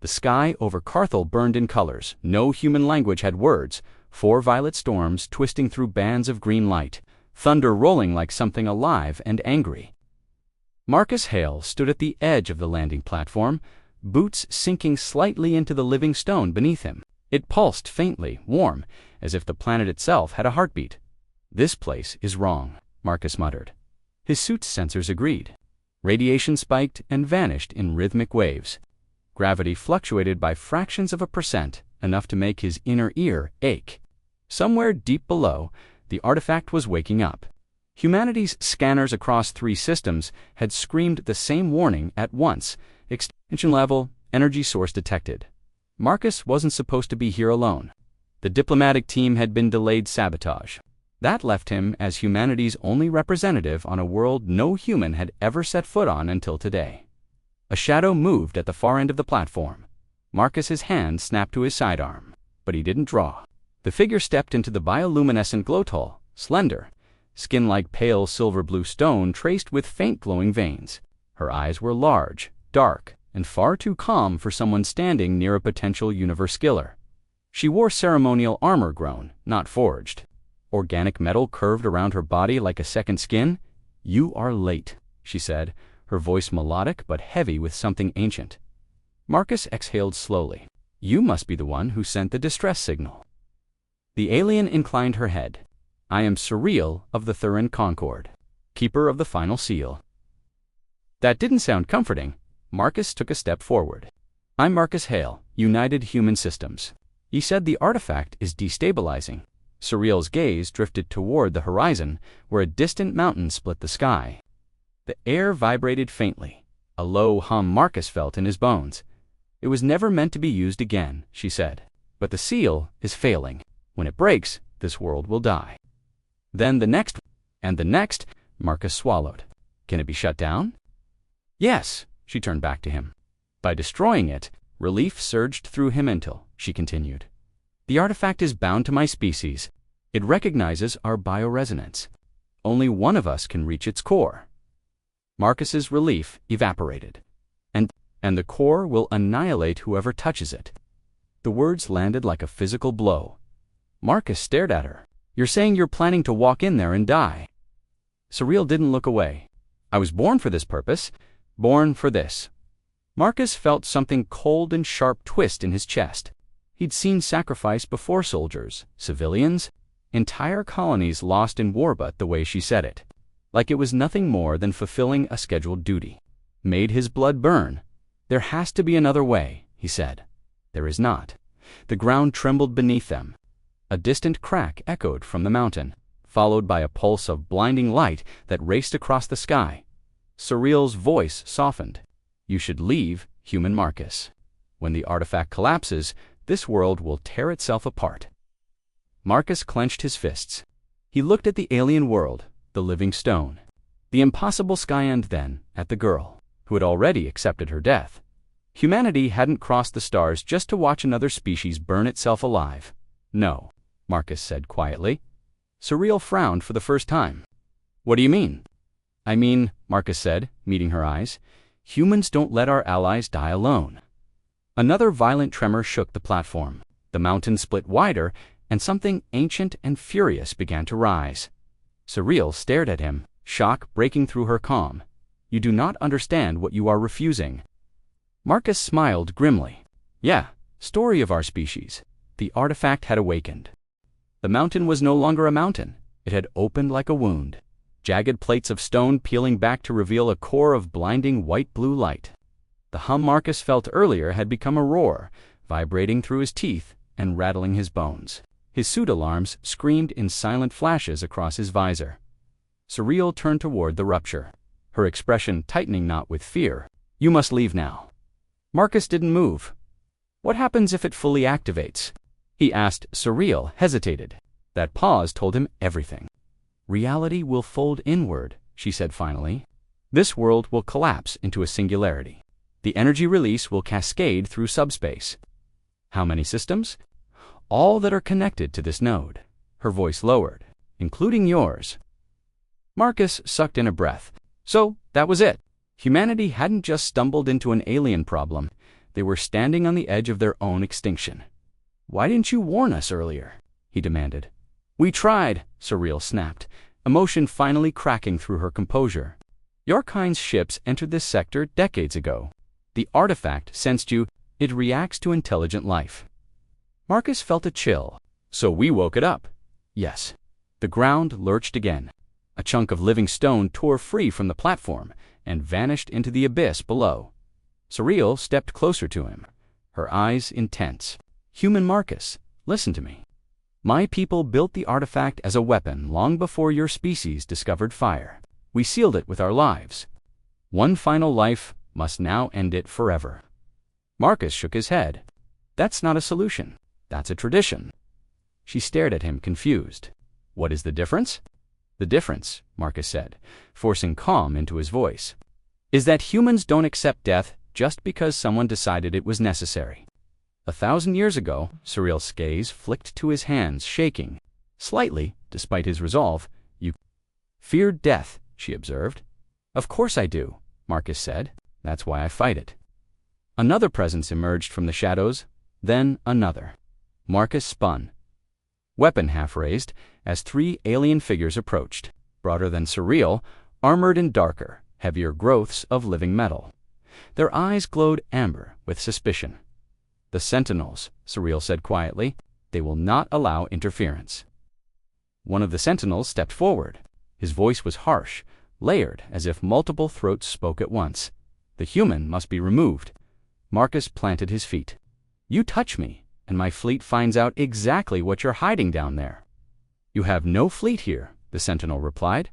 The sky over Carthel burned in colors. No human language had words. 4 violet storms twisting through bands of green light. Thunder rolling like something alive and angry. Marcus Hale stood at the edge of the landing platform, boots sinking slightly into the living stone beneath him. It pulsed faintly, warm, as if the planet itself had a heartbeat. "This place is wrong," Marcus muttered. His suit's sensors agreed. Radiation spiked and vanished in rhythmic waves. Gravity fluctuated by fractions of a percent, enough to make his inner ear ache. Somewhere deep below, the artifact was waking up. Humanity's scanners across 3 systems had screamed the same warning at once. Extinction level, energy source detected. Marcus wasn't supposed to be here alone. The diplomatic team had been delayed sabotage. That left him as humanity's only representative on a world no human had ever set foot on until today. A shadow moved at the far end of the platform. Marcus's hand snapped to his sidearm, but he didn't draw. The figure stepped into the bioluminescent glowtull, slender, skin like pale silver-blue stone traced with faint glowing veins. Her eyes were large, dark, and far too calm for someone standing near a potential universe killer. She wore ceremonial armor grown, not forged. Organic metal curved around her body like a second skin. "You are late," she said, her voice melodic but heavy with something ancient. Marcus exhaled slowly. "You must be the one who sent the distress signal." The alien inclined her head. "I am Surreal of the Thurin Concord, keeper of the final seal." That didn't sound comforting. Marcus took a step forward. "I'm Marcus Hale, United Human Systems. You said the artifact is destabilizing." Surreal's gaze drifted toward the horizon, where a distant mountain split the sky. The air vibrated faintly. A low hum Marcus felt in his bones. "It was never meant to be used again," she said. "But the seal is failing. When it breaks, this world will die." Then the next, and the next, Marcus swallowed. "Can it be shut down?" "Yes," she turned back to him. "By destroying it," relief surged through him until, she continued, "the artifact is bound to my species. It recognizes our bioresonance. Only one of us can reach its core." Marcus's relief evaporated. And the core will annihilate whoever touches it." The words landed like a physical blow. Marcus stared at her. "You're saying you're planning to walk in there and die?" Surreal didn't look away. "I was born for this purpose. Born for this." Marcus felt something cold and sharp twist in his chest. He'd seen sacrifice before: soldiers, civilians, entire colonies lost in war, but the way she said it, like it was nothing more than fulfilling a scheduled duty, made his blood burn. "There has to be another way," he said. "There is not." The ground trembled beneath them. A distant crack echoed from the mountain, followed by a pulse of blinding light that raced across the sky. Surreal's voice softened. "You should leave, human Marcus. When the artifact collapses, this world will tear itself apart." Marcus clenched his fists. He looked at the alien world, the living stone, the impossible sky, and then at the girl, who had already accepted her death. Humanity hadn't crossed the stars just to watch another species burn itself alive. "No," Marcus said quietly. Surreal frowned for the first time. "What do you mean?" "I mean," Marcus said, meeting her eyes, "humans don't let our allies die alone." Another violent tremor shook the platform. The mountain split wider, and something ancient and furious began to rise. Surreal stared at him, shock breaking through her calm. "You do not understand what you are refusing." Marcus smiled grimly. "Yeah, story of our species." The artifact had awakened. The mountain was no longer a mountain. It had opened like a wound, jagged plates of stone peeling back to reveal a core of blinding white-blue light. The hum Marcus felt earlier had become a roar, vibrating through his teeth and rattling his bones. His suit alarms screamed in silent flashes across his visor. Surreal turned toward the rupture, her expression tightening not with fear. "You must leave now." Marcus didn't move. "What happens if it fully activates?" he asked. Surreal hesitated. That pause told him everything. "Reality will fold inward," she said finally. "This world will collapse into a singularity. The energy release will cascade through subspace." "How many systems?" "All that are connected to this node." Her voice lowered. "Including yours." Marcus sucked in a breath. So, that was it. Humanity hadn't just stumbled into an alien problem. They were standing on the edge of their own extinction. "Why didn't you warn us earlier?" he demanded. "We tried," Surreal snapped, emotion finally cracking through her composure. "Your kind's ships entered this sector decades ago. The artifact sensed you. It reacts to intelligent life." Marcus felt a chill. "So we woke it up." "Yes." The ground lurched again. A chunk of living stone tore free from the platform and vanished into the abyss below. Surreal stepped closer to him, her eyes intense. "Human Marcus, listen to me. My people built the artifact as a weapon long before your species discovered fire. We sealed it with our lives. One final life must now end it forever." Marcus shook his head. "That's not a solution. That's a tradition." She stared at him, confused. "What is the difference?" "The difference," Marcus said, forcing calm into his voice, "is that humans don't accept death just because someone decided it was necessary. 1,000 years ago," Surreal's gaze flicked to his hands, shaking slightly, despite his resolve, "you feared death," she observed. "Of course I do," Marcus said. "That's why I fight it." Another presence emerged from the shadows, then another. Marcus spun, weapon half raised, as 3 alien figures approached, broader than Surreal, armored in darker, heavier growths of living metal. Their eyes glowed amber with suspicion. "The Sentinels," Surreal said quietly. "They will not allow interference." One of the Sentinels stepped forward. His voice was harsh, layered as if multiple throats spoke at once. "The human must be removed." Marcus planted his feet. "You touch me, and my fleet finds out exactly what you're hiding down there." "You have no fleet here," the Sentinel replied.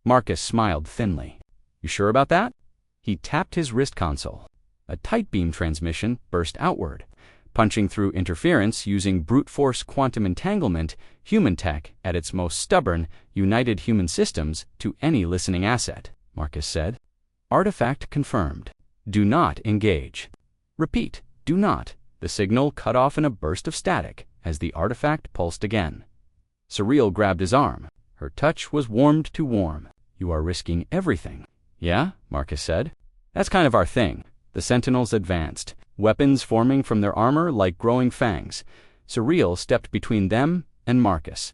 Marcus smiled thinly. "You sure about that?" He tapped his wrist console. A tight beam transmission burst outward, punching through interference using brute force quantum entanglement, human tech at its most stubborn, united human systems to any listening asset, Marcus said. "Artifact confirmed. Do not engage." "Repeat, do not." The signal cut off in a burst of static as the artifact pulsed again. Surreal grabbed his arm. Her touch was warmed to warm. "You are risking everything." "Yeah," Marcus said. "That's kind of our thing." The Sentinels advanced, weapons forming from their armor like growing fangs. Surreal stepped between them and Marcus.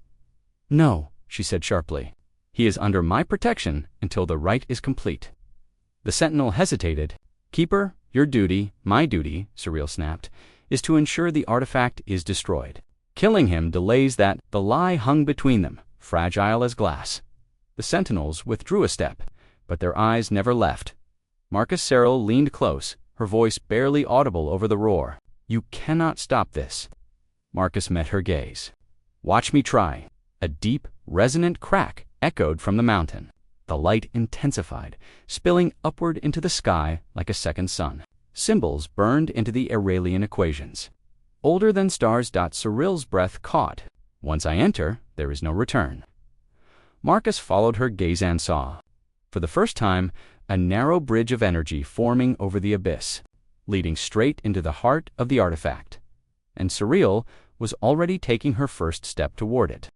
"No," she said sharply. "He is under my protection until the rite is complete." The Sentinel hesitated. "Keeper, your duty, my duty," Surreal snapped, "is to ensure the artifact is destroyed. Killing him delays that." The lie hung between them, fragile as glass. The Sentinels withdrew a step, but their eyes never left. Marcus Serral leaned close, her voice barely audible over the roar. "You cannot stop this." Marcus met her gaze. "Watch me try." A deep, resonant crack echoed from the mountain. The light intensified, spilling upward into the sky like a second sun. Symbols burned into the Aurelian equations. Older than stars. Surreal's breath caught. "Once I enter, there is no return." Marcus followed her gaze and saw, for the first time, a narrow bridge of energy forming over the abyss, leading straight into the heart of the artifact. And Surreal was already taking her first step toward it.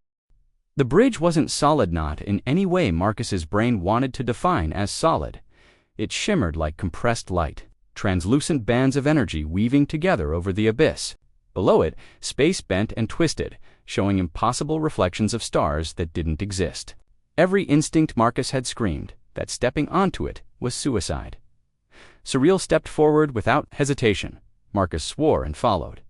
The bridge wasn't solid, not in any way Marcus's brain wanted to define as solid. It shimmered like compressed light, translucent bands of energy weaving together over the abyss. Below it, space bent and twisted, showing impossible reflections of stars that didn't exist. Every instinct Marcus had screamed that stepping onto it was suicide. Surreal stepped forward without hesitation. Marcus swore and followed.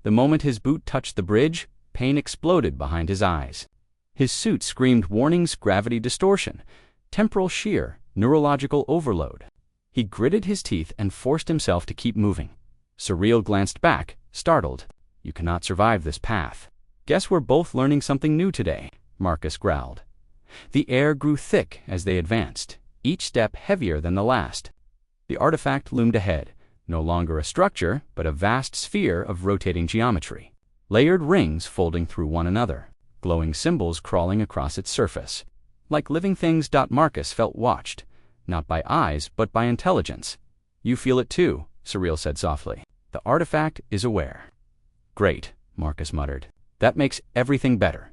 The moment his boot touched the bridge, pain exploded behind his eyes. His suit screamed warnings: gravity distortion, temporal shear, neurological overload. He gritted his teeth and forced himself to keep moving. Surreal glanced back, startled. "You cannot survive this path." "Guess we're both learning something new today," Marcus growled. The air grew thick as they advanced, each step heavier than the last. The artifact loomed ahead, no longer a structure, but a vast sphere of rotating geometry. Layered rings folding through one another, glowing symbols crawling across its surface. Like living things. Marcus felt watched, not by eyes, but by intelligence. "You feel it too," Surreal said softly. "The artifact is aware." "Great," Marcus muttered. "That makes everything better."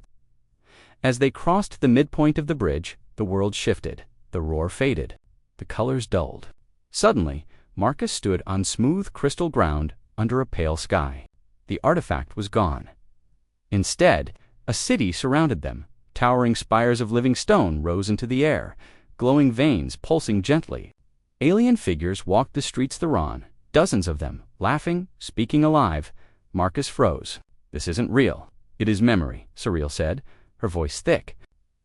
As they crossed the midpoint of the bridge, the world shifted, the roar faded, the colors dulled. Suddenly, Marcus stood on smooth crystal ground under a pale sky. The artifact was gone. Instead, a city surrounded them. Towering spires of living stone rose into the air, glowing veins pulsing gently. Alien figures walked the streets thereon, dozens of them, laughing, speaking alive. Marcus froze. "This isn't real. It is memory," Surreal said, her voice thick.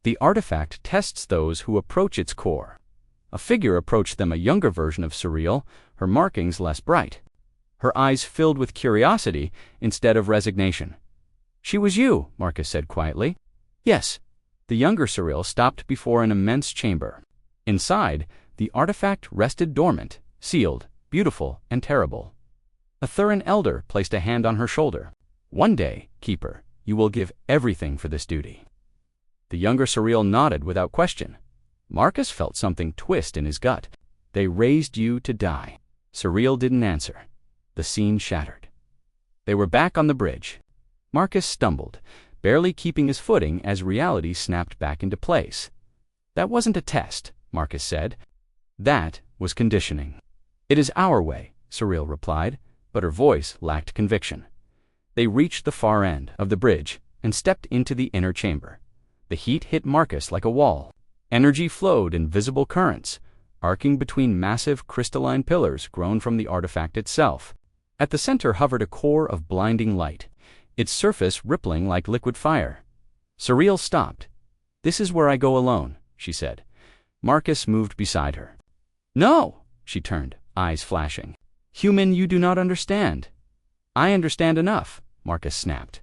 "The artifact tests those who approach its core." A figure approached them, a younger version of Surreal, her markings less bright. Her eyes filled with curiosity instead of resignation. "She was you," Marcus said quietly. "Yes." The younger Surreal stopped before an immense chamber. Inside, the artifact rested dormant, sealed, beautiful, and terrible. A Thuran elder placed a hand on her shoulder. "One day, Keeper, you will give everything for this duty." The younger Surreal nodded without question. Marcus felt something twist in his gut. "They raised you to die." Surreal didn't answer. The scene shattered. They were back on the bridge. Marcus stumbled, barely keeping his footing as reality snapped back into place. "That wasn't a test," Marcus said. "That was conditioning." "It is our way," Surreal replied, but her voice lacked conviction. They reached the far end of the bridge and stepped into the inner chamber. The heat hit Marcus like a wall. Energy flowed in visible currents, arcing between massive crystalline pillars grown from the artifact itself. At the center hovered a core of blinding light, its surface rippling like liquid fire. Surreal stopped. "This is where I go alone," she said. Marcus moved beside her. "No!" She turned, eyes flashing. "Human, you do not understand." "I understand enough," Marcus snapped.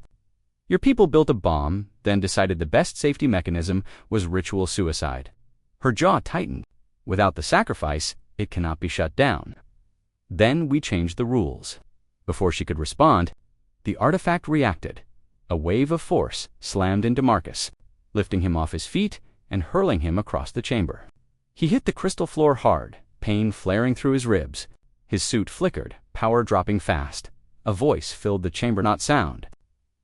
"Your people built a bomb, then decided the best safety mechanism was ritual suicide." Her jaw tightened. "Without the sacrifice, it cannot be shut down. Then we changed the rules." Before she could respond, the artifact reacted. A wave of force slammed into Marcus, lifting him off his feet and hurling him across the chamber. He hit the crystal floor hard, pain flaring through his ribs. His suit flickered, power dropping fast. A voice filled the chamber, not sound,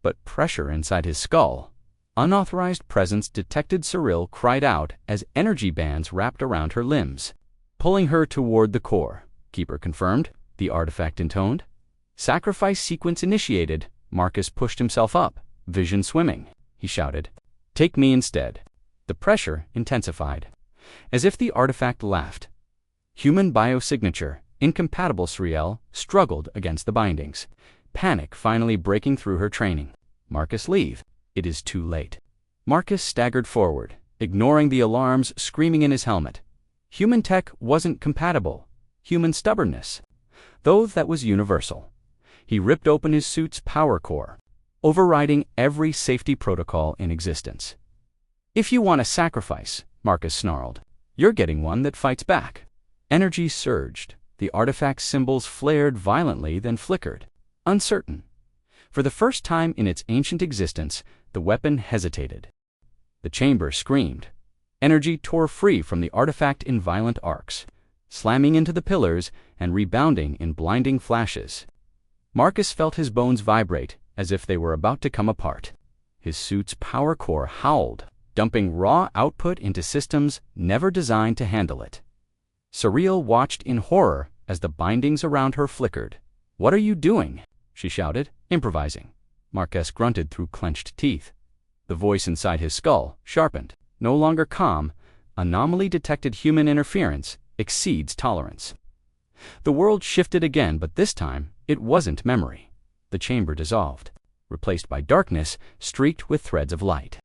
but pressure inside his skull. Unauthorized presence detected. Surreal cried out as energy bands wrapped around her limbs, pulling her toward the core. "Keeper confirmed," the artifact intoned. "Sacrifice sequence initiated." Marcus pushed himself up, vision swimming. He shouted, "Take me instead." The pressure intensified, as if the artifact laughed. Human biosignature, incompatible. Surreal struggled against the bindings, panic finally breaking through her training. "Marcus, leave. It is too late." Marcus staggered forward, ignoring the alarms screaming in his helmet. Human tech wasn't compatible. Human stubbornness, though, that was universal. He ripped open his suit's power core, overriding every safety protocol in existence. "If you want a sacrifice," Marcus snarled, "you're getting one that fights back." Energy surged. The artifact's symbols flared violently, then flickered, uncertain. For the first time in its ancient existence, the weapon hesitated. The chamber screamed. Energy tore free from the artifact in violent arcs, slamming into the pillars and rebounding in blinding flashes. Marcus felt his bones vibrate as if they were about to come apart. His suit's power core howled, dumping raw output into systems never designed to handle it. Surreal watched in horror as the bindings around her flickered. "What are you doing?" she shouted, improvising. Marcus grunted through clenched teeth. The voice inside his skull sharpened. No longer calm, anomaly detected. Human interference exceeds tolerance. The world shifted again, but this time it wasn't memory. The chamber dissolved, replaced by darkness streaked with threads of light.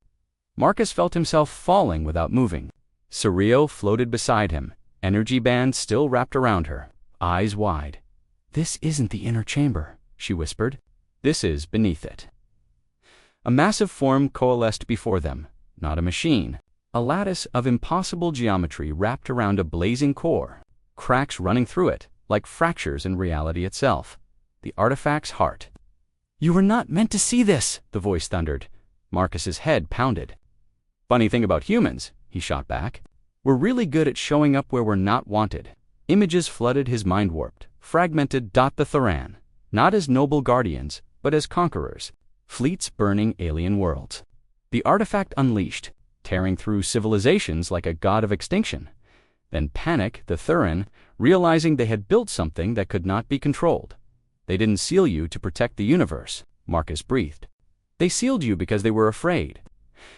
Marcus felt himself falling without moving. Surreal floated beside him, energy bands still wrapped around her, eyes wide. "This isn't the inner chamber," she whispered. "This is beneath it." A massive form coalesced before them, not a machine. A lattice of impossible geometry wrapped around a blazing core, cracks running through it, like fractures in reality itself. The artifact's heart. "You were not meant to see this," the voice thundered. Marcus's head pounded. "Funny thing about humans," he shot back. "We're really good at showing up where we're not wanted." Images flooded his mind, warped, fragmented. The Thuran, not as noble guardians, but as conquerors. Fleets burning alien worlds. The artifact unleashed, tearing through civilizations like a god of extinction. Then panic, the Thurin, realizing they had built something that could not be controlled. They didn't seal you to protect the universe, Marcus breathed. They sealed you because they were afraid.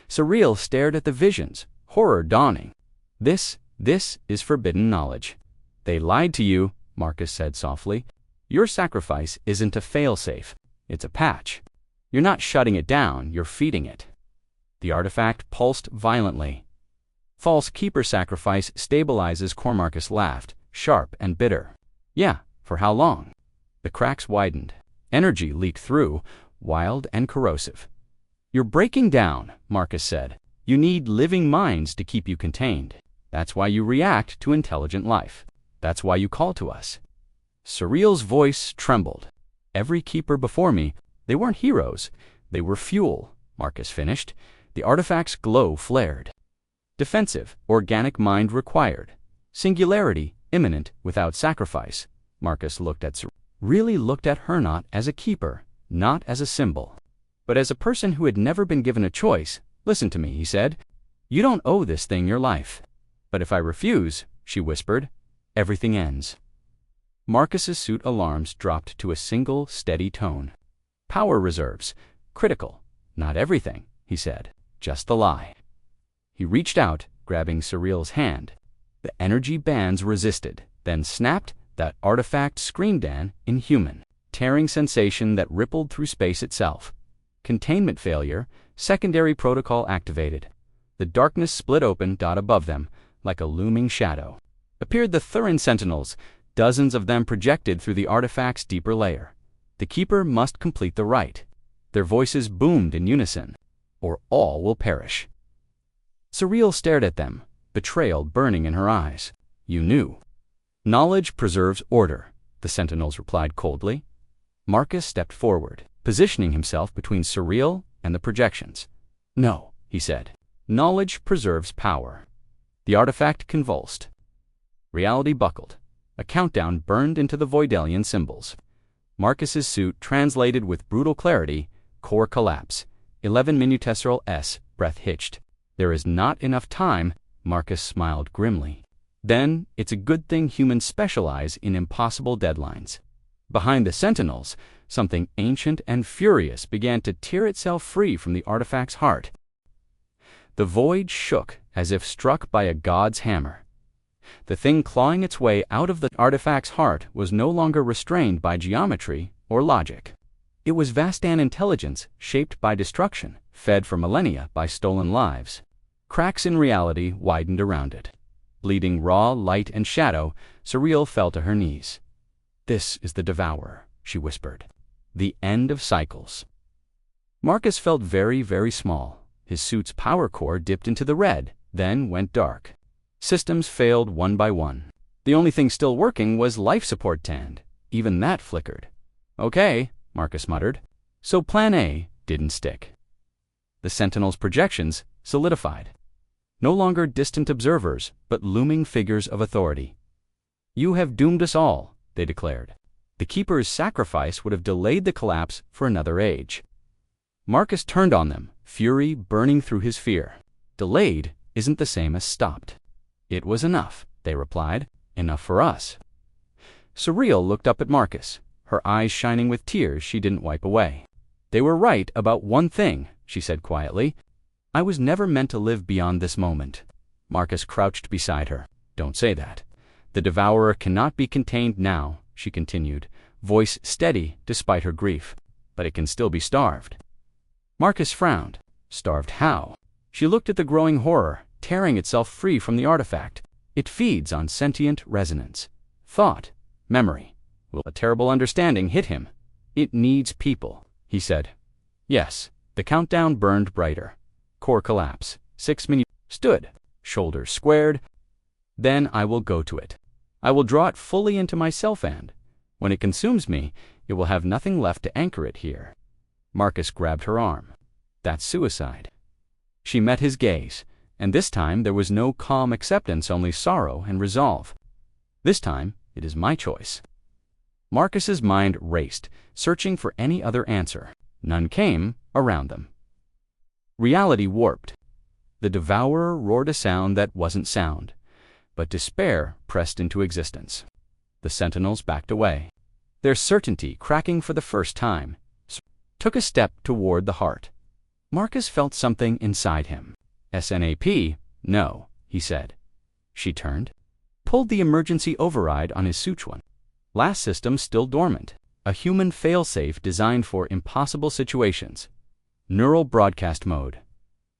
Surreal stared at the visions, horror dawning. This is forbidden knowledge. They lied to you, Marcus said softly. Your sacrifice isn't a failsafe. It's a patch. You're not shutting it down, you're feeding it. The artifact pulsed violently. False keeper sacrifice stabilizes. Marcus laughed, sharp and bitter. Yeah, for how long? The cracks widened. Energy leaked through, wild and corrosive. You're breaking down, Marcus said. You need living minds to keep you contained. That's why you react to intelligent life. That's why you call to us. Surreal's voice trembled. Every keeper before me, they weren't heroes. They were fuel, Marcus finished. The artifact's glow flared. Defensive, organic mind required. Singularity, imminent, without sacrifice. Marcus really looked at her not as a keeper, not as a symbol, but as a person who had never been given a choice. Listen to me, he said. You don't owe this thing your life. But if I refuse, she whispered, everything ends. Marcus's suit alarms dropped to a single, steady tone. Power reserves. Critical. Not everything, he said. Just the lie. He reached out, grabbing Surreal's hand. The energy bands resisted, then snapped. That artifact screamed an inhuman, tearing sensation that rippled through space itself. Containment failure, secondary protocol activated. The darkness split open. Above them, like a looming shadow, appeared the Thurin sentinels, dozens of them projected through the artifact's deeper layer. The keeper must complete the rite. Their voices boomed in unison, or all will perish. Surreal stared at them, betrayal burning in her eyes. You knew. Knowledge preserves order, the sentinels replied coldly. Marcus stepped forward, positioning himself between Surreal and the projections. No, he said. Knowledge preserves power. The artifact convulsed. Reality buckled. A countdown burned into the Voidalian symbols. Marcus's suit translated with brutal clarity, core collapse. 11 minutesseral S, breath hitched. There is not enough time, Marcus smiled grimly. Then, it's a good thing humans specialize in impossible deadlines. Behind the sentinels, something ancient and furious began to tear itself free from the artifact's heart. The void shook as if struck by a god's hammer. The thing clawing its way out of the artifact's heart was no longer restrained by geometry or logic. It was Vastan intelligence shaped by destruction, fed for millennia by stolen lives. Cracks in reality widened around it. Bleeding raw light and shadow, Surreal fell to her knees. This is the Devourer, she whispered. The end of cycles. Marcus felt very, very small. His suit's power core dipped into the red, then went dark. Systems failed one by one. The only thing still working was life support tand. Even that flickered. Okay, Marcus muttered. So plan A didn't stick. The Sentinel's projections solidified. No longer distant observers, but looming figures of authority. You have doomed us all, they declared. The Keeper's sacrifice would have delayed the collapse for another age. Marcus turned on them, fury burning through his fear. Delayed isn't the same as stopped. It was enough, they replied. Enough for us. Surreal looked up at Marcus, her eyes shining with tears she didn't wipe away. They were right about one thing, she said quietly. I was never meant to live beyond this moment. Marcus crouched beside her. Don't say that. The Devourer cannot be contained now, she continued, voice steady despite her grief. But it can still be starved. Marcus frowned. Starved how? She looked at the growing horror, tearing itself free from the artifact. It feeds on sentient resonance. Thought. Memory. Will a terrible understanding hit him? It needs people, he said. Yes. The countdown burned brighter. Core collapse. 6 minutes. Stood. Shoulders squared. Then I will go to it. I will draw it fully into myself and, when it consumes me, it will have nothing left to anchor it here. Marcus grabbed her arm. That's suicide. She met his gaze, and this time there was no calm acceptance, only sorrow and resolve. This time, it is my choice. Marcus's mind raced, searching for any other answer. None came around them. Reality warped. The Devourer roared a sound that wasn't sound. but despair pressed into existence. The sentinels backed away, their certainty cracking for the first time. Took a step toward the heart. Marcus felt something inside him. "SNAP? No," he said. She turned, pulled the emergency override on his Suchuan. Last system still dormant. A human failsafe designed for impossible situations. Neural broadcast mode.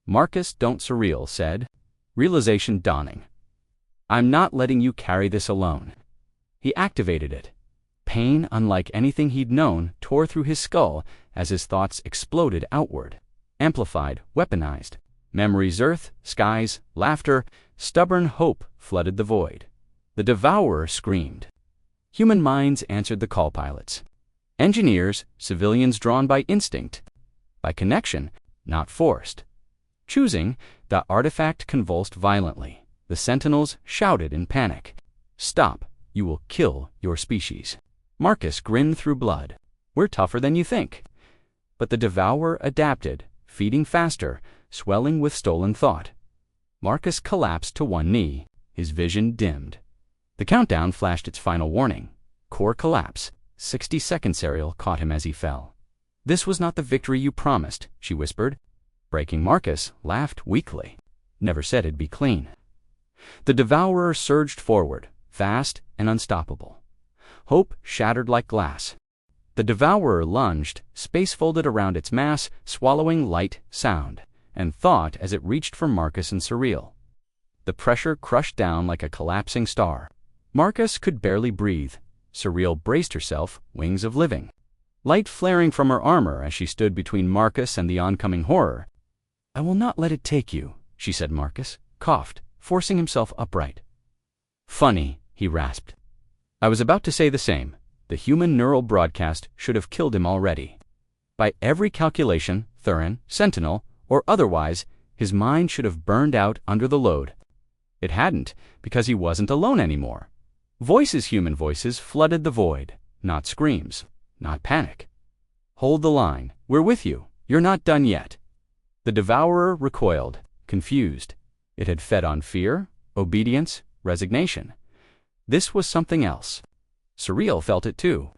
"Marcus, don't surreal," said. Realization dawning. "I'm not letting you carry this alone." He activated it. Pain, unlike anything he'd known, tore through his skull as his thoughts exploded outward. Amplified, weaponized. Memories, earth, skies, laughter, stubborn hope flooded the void. The devourer screamed. Human minds answered the call pilots. Engineers, civilians drawn by instinct, by connection, not forced. Choosing, the artifact convulsed violently. The sentinels shouted in panic. "Stop, you will kill your species." Marcus grinned through blood. "We're tougher than you think." But the devourer adapted, feeding faster, swelling with stolen thought. Marcus collapsed to one knee, his vision dimmed. The countdown flashed its final warning. Core collapse. 60-second serial caught him as he fell. "This was not the victory you promised," she whispered. Breaking Marcus laughed weakly. "Never said it'd be clean." The devourer surged forward, fast and unstoppable. Hope shattered like glass. The devourer lunged, space folded around its mass, swallowing light, sound, and thought as it reached for Marcus and Surreal. The pressure crushed down like a collapsing star. Marcus could barely breathe. Surreal braced herself, wings of living. Light flaring from her armor as she stood between Marcus and the oncoming horror. "I will not let it take you," she said. Marcus coughed, forcing himself upright. "Funny," he rasped. "I was about to say the same. The human neural broadcast should have killed him already. By every calculation, Thurin, Sentinel, or otherwise, his mind should have burned out under the load. It hadn't, because he wasn't alone anymore. Voices, human voices, flooded the void. Not screams, not panic. "Hold the line. We're with you. You're not done yet." The devourer recoiled, confused. It had fed on fear, obedience, resignation. This was something else. Surreal felt it too.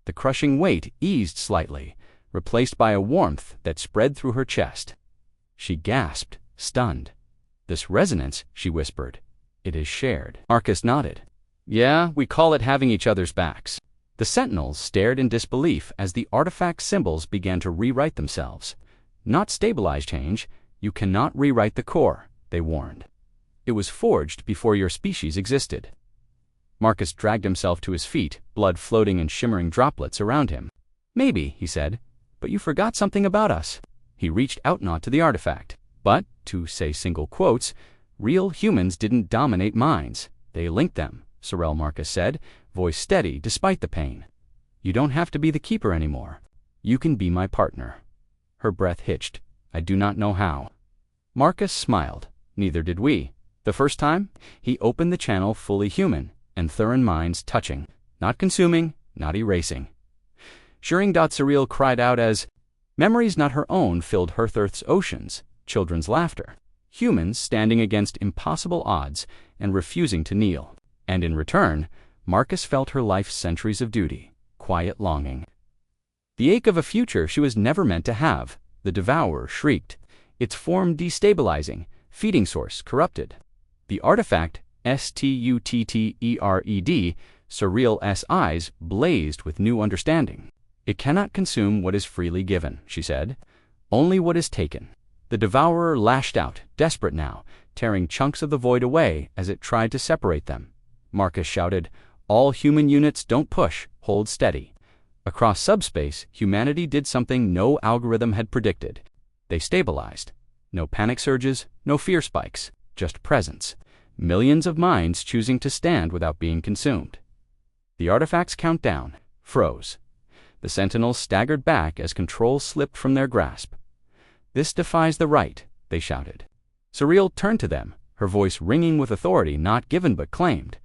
The crushing weight eased slightly, replaced by a warmth that spread through her chest. She gasped, stunned. "This resonance," she whispered. "It is shared." Marcus nodded. "Yeah, we call it having each other's backs." The sentinels stared in disbelief as the artifact symbols began to rewrite themselves. "Not stabilized change. You cannot rewrite the core," they warned. "It was forged before your species existed." Marcus dragged himself to his feet, blood floating in shimmering droplets around him. "Maybe," he said, "but you forgot something about us." He reached out not to the artifact. But, to say single quotes, real humans didn't dominate minds. They linked them, Sorel Marcus said, voice steady despite the pain. "You don't have to be the keeper anymore. You can be my partner." Her breath hitched. "I do not know how." Marcus smiled. "Neither did we. The first time, he opened the channel fully human, and Thurin minds touching, not consuming, not erasing." Surreal cried out as memories not her own filled Earth's oceans, children's laughter, humans standing against impossible odds and refusing to kneel. And in return, Marcus felt her life's centuries of duty, quiet longing. The ache of a future she was never meant to have. The devourer shrieked, its form destabilizing, feeding source corrupted. The artifact, Stuttered, Surreal's eyes blazed with new understanding. "It cannot consume what is freely given," she said. "Only what is taken." The devourer lashed out, desperate now, tearing chunks of the void away as it tried to separate them. Marcus shouted, "All human units, don't push, hold steady." Across subspace, humanity did something no algorithm had predicted. They stabilized. No panic surges, no fear spikes, just presence. Millions of minds choosing to stand without being consumed. The artifact's countdown froze. The sentinels staggered back as control slipped from their grasp. "This defies the right," they shouted. Surreal turned to them, her voice ringing with authority not given but claimed.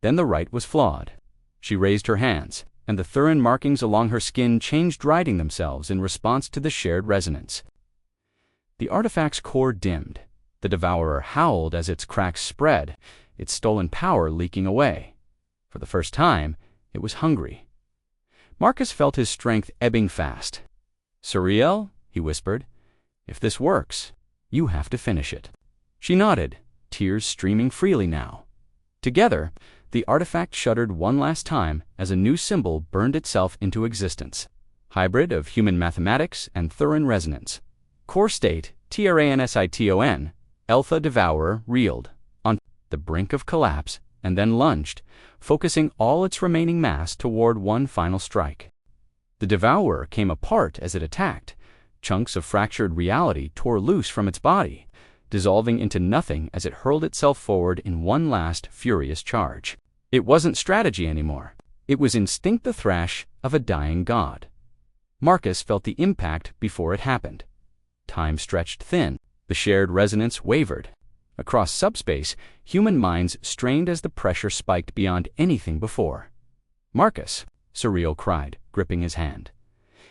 Then the right was flawed. She raised her hands, and the Thurin markings along her skin changed, writing themselves in response to the shared resonance. The artifact's core dimmed. The devourer howled as its cracks spread, its stolen power leaking away. For the first time, it was hungry. Marcus felt his strength ebbing fast. "Suriel," he whispered, "if this works, you have to finish it." She nodded, tears streaming freely now. Together, the artifact shuddered one last time as a new symbol burned itself into existence. Hybrid of human mathematics and Thurin resonance. Core state, TRANSITON, Alpha Devourer reeled, on the brink of collapse, and then lunged, focusing all its remaining mass toward one final strike. The Devourer came apart as it attacked. Chunks of fractured reality tore loose from its body, dissolving into nothing as it hurled itself forward in one last furious charge. It wasn't strategy anymore. It was instinct, the thrash of a dying god. Marcus felt the impact before it happened. Time stretched thin. The shared resonance wavered. Across subspace, human minds strained as the pressure spiked beyond anything before. "Marcus," Suriel cried, gripping his hand.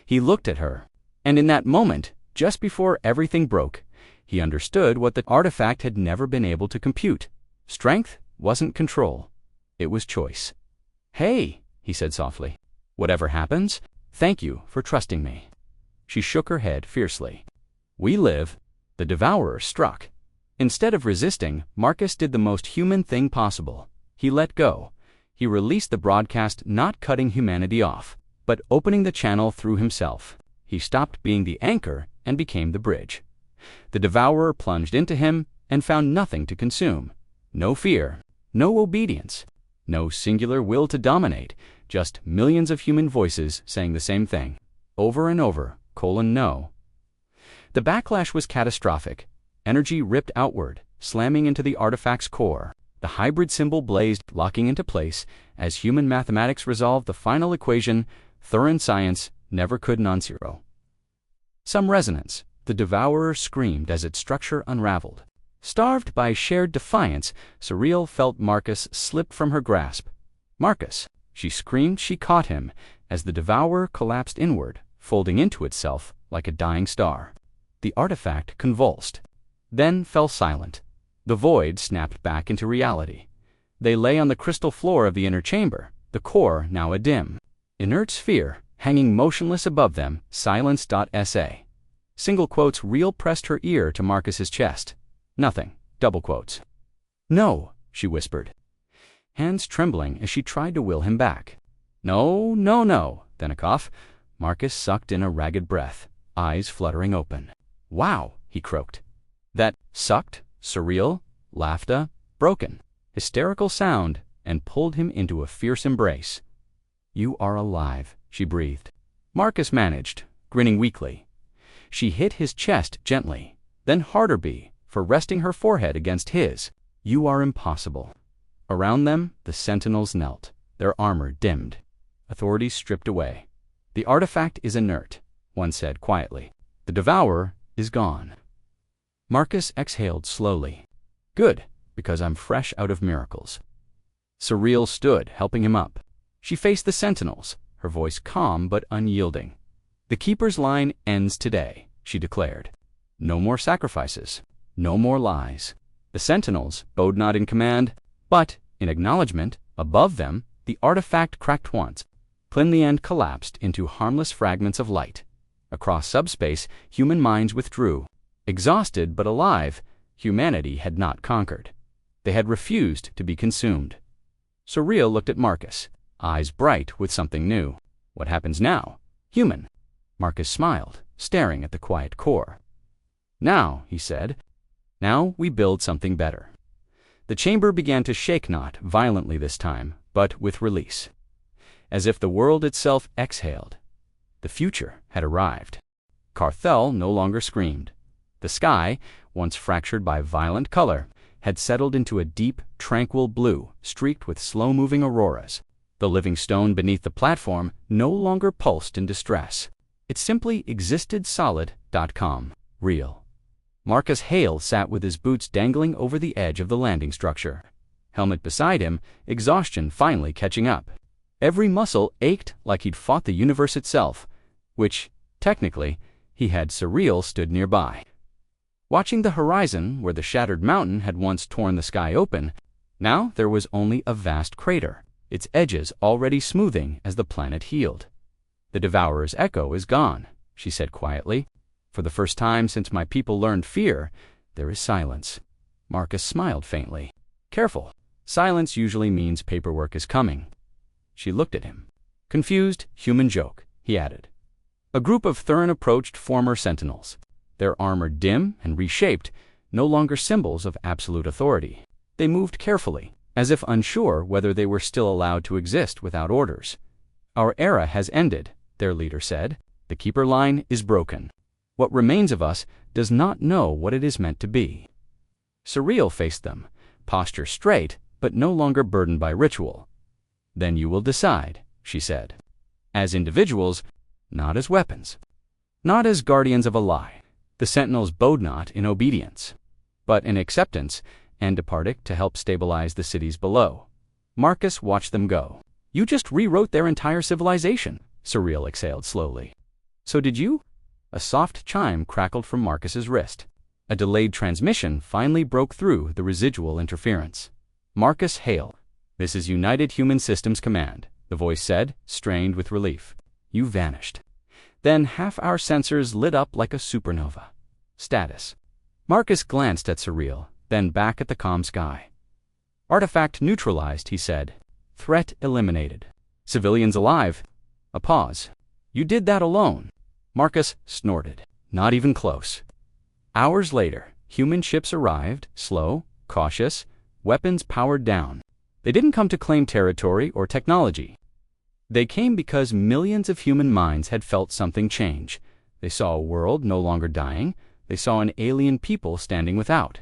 He looked at her, and in that moment, just before everything broke, he understood what the artifact had never been able to compute. Strength wasn't control. It was choice. "Hey," he said softly. "Whatever happens, thank you for trusting me." She shook her head fiercely. "We live." The Devourer struck. Instead of resisting, Marcus did the most human thing possible. He let go. He released the broadcast, not cutting humanity off, but opening the channel through himself. He stopped being the anchor and became the bridge. The Devourer plunged into him and found nothing to consume. No fear, no obedience, no singular will to dominate, just millions of human voices saying the same thing, over and over, no. The backlash was catastrophic. Energy ripped outward, slamming into the artifact's core. The hybrid symbol blazed, locking into place, as human mathematics resolved the final equation Thurin science never could non-zero. Some resonance. The Devourer screamed as its structure unraveled. Starved by shared defiance, Suriel felt Marcus slip from her grasp. "Marcus!" She screamed. She caught him as the Devourer collapsed inward, folding into itself like a dying star. The artifact convulsed, then fell silent. The void snapped back into reality. They lay on the crystal floor of the inner chamber, the core now a dim, inert sphere hanging motionless above them. Silence.sa. Single quotes. Real pressed her ear to Marcus's chest. "Nothing." Double quotes. "No," she whispered, hands trembling as she tried to will him back. "No, no, no." Then a cough. Marcus sucked in a ragged breath, eyes fluttering open. "Wow," he croaked. That sucked, surreal, laughter, broken, hysterical sound, and pulled him into a fierce embrace. "You are alive," she breathed. Marcus managed, grinning weakly. She hit his chest gently, then harder for resting her forehead against his. "You are impossible." Around them, the sentinels knelt, their armor dimmed, authority stripped away. "The artifact is inert," one said quietly. "The Devourer is gone." Marcus exhaled slowly. "Good, because I'm fresh out of miracles." Suriel stood, helping him up. She faced the sentinels, her voice calm but unyielding. "The Keeper's line ends today," she declared. "No more sacrifices, no more lies." The sentinels bowed not in command, but in acknowledgement. Above them, the artifact cracked once, cleanly, and collapsed into harmless fragments of light. Across subspace, human minds withdrew. Exhausted but alive, humanity had not conquered. They had refused to be consumed. Suriel looked at Marcus, eyes bright with something new. "What happens now?" "Human." Marcus smiled, staring at the quiet core. "Now," he said, "now we build something better." The chamber began to shake, not violently this time, but with release. As if the world itself exhaled. The future had arrived. Carthel no longer screamed. The sky, once fractured by violent color, had settled into a deep, tranquil blue, streaked with slow-moving auroras. The living stone beneath the platform no longer pulsed in distress. It simply existed, solid, calm, real. Marcus Hale sat with his boots dangling over the edge of the landing structure. Helmet beside him, exhaustion finally catching up. Every muscle ached like he'd fought the universe itself, which, technically, he had. Suriel stood nearby. Watching the horizon, where the shattered mountain had once torn the sky open, Now there was only a vast crater, its edges already smoothing as the planet healed. "The Devourer's echo is gone," she said quietly. "For the first time since my people learned fear, there is silence." Marcus smiled faintly. "Careful. Silence usually means paperwork is coming." She looked at him. "Confused, human joke," he added. A group of Thurin approached former Sentinels, their armor dim and reshaped, no longer symbols of absolute authority. They moved carefully, as if unsure whether they were still allowed to exist without orders. "Our era has ended," their leader said. "The Keeper line is broken. What remains of us does not know what it is meant to be." Surreal faced them, posture straight, but no longer burdened by ritual. "Then you will decide," she said. "As individuals, not as weapons. Not as guardians of a lie." The Sentinels bowed not in obedience, but in acceptance, and departed to help stabilize the cities below. Marcus watched them go. "You just rewrote their entire civilization," Surreal exhaled slowly. "So did you?" A soft chime crackled from Marcus's wrist. A delayed transmission finally broke through the residual interference. "Marcus Hale, this is United Human Systems Command," the voice said, strained with relief. "You vanished." Then half our sensors lit up like a supernova. Status. Marcus glanced at Surreal, then back at the calm sky. "Artifact neutralized," he said. "Threat eliminated. Civilians alive." A pause. "You did that alone." Marcus snorted. "Not even close." Hours later, human ships arrived, slow, cautious, weapons powered down. They didn't come to claim territory or technology. They came because millions of human minds had felt something change. They saw a world no longer dying. They saw an alien people standing without.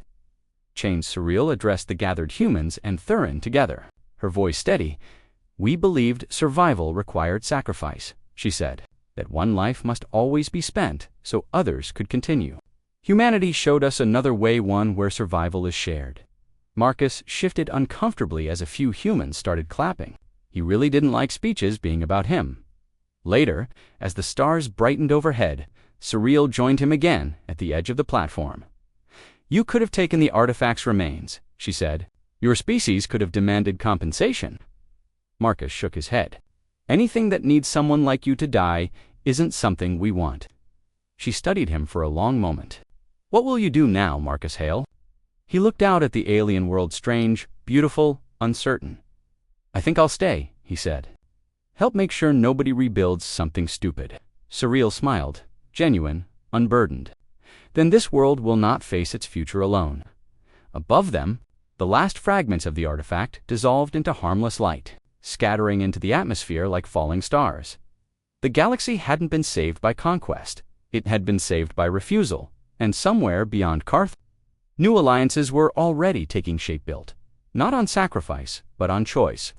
Change. Surreal addressed the gathered humans and Thurin together, her voice steady. "We believed survival required sacrifice," she said, "that one life must always be spent so others could continue. Humanity showed us another way, one where survival is shared." Marcus shifted uncomfortably as a few humans started clapping. He really didn't like speeches being about him. Later, as the stars brightened overhead, Surreal joined him again at the edge of the platform. "You could have taken the artifact's remains," she said. "Your species could have demanded compensation." Marcus shook his head. "Anything that needs someone like you to die isn't something we want." She studied him for a long moment. "What will you do now, Marcus Hale?" He looked out at the alien world, strange, beautiful, uncertain. "I think I'll stay," he said. "Help make sure nobody rebuilds something stupid." Surreal smiled, genuine, unburdened. "Then this world will not face its future alone." Above them, the last fragments of the artifact dissolved into harmless light, scattering into the atmosphere like falling stars. The galaxy hadn't been saved by conquest. It had been saved by refusal, and somewhere beyond Carth, new alliances were already taking shape, built not on sacrifice, but on choice.